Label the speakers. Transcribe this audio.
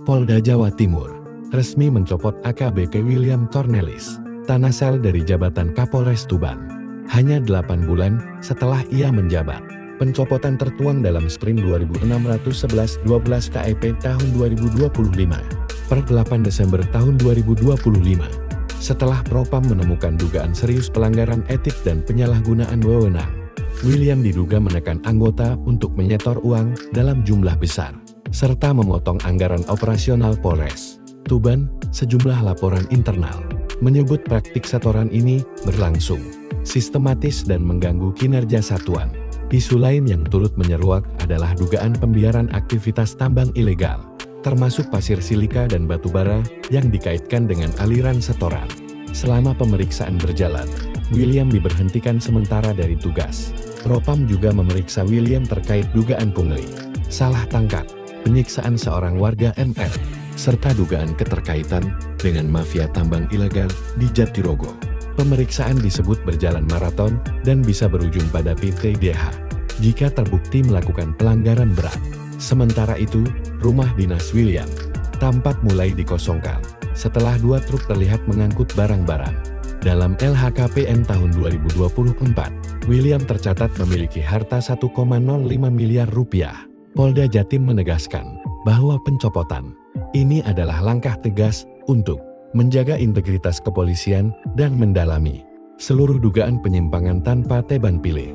Speaker 1: Polda Jawa Timur resmi mencopot AKBP William Cornelis Tanasel dari jabatan Kapolres Tuban. Hanya 8 bulan setelah ia menjabat. Pencopotan tertuang dalam Sprint 2611-12 KEP tahun 2025 per 8 Desember tahun 2025. Setelah Propam menemukan dugaan serius pelanggaran etik dan penyalahgunaan wewenang, William diduga menekan anggota untuk menyetor uang dalam jumlah besar, serta memotong anggaran operasional Polres Tuban. Sejumlah laporan internal menyebut praktik setoran ini berlangsung sistematis dan mengganggu kinerja satuan. Isu lain yang turut menyeruak adalah dugaan pembiaran aktivitas tambang ilegal, termasuk pasir silika dan batu bara yang dikaitkan dengan aliran setoran. Selama pemeriksaan berjalan, William diberhentikan sementara dari tugas. Propam juga memeriksa William terkait dugaan pungli, salah tangkap, penyiksaan seorang warga MR, serta dugaan keterkaitan dengan mafia tambang ilegal di Jatirogo. Pemeriksaan disebut berjalan maraton dan bisa berujung pada PTDH jika terbukti melakukan pelanggaran berat. Sementara itu, rumah dinas William tampak mulai dikosongkan setelah 2 truk terlihat mengangkut barang-barang. Dalam LHKPN tahun 2024, William tercatat memiliki harta 1,05 miliar rupiah. Polda Jatim menegaskan bahwa pencopotan ini adalah langkah tegas untuk menjaga integritas kepolisian dan mendalami seluruh dugaan penyimpangan tanpa tebang pilih.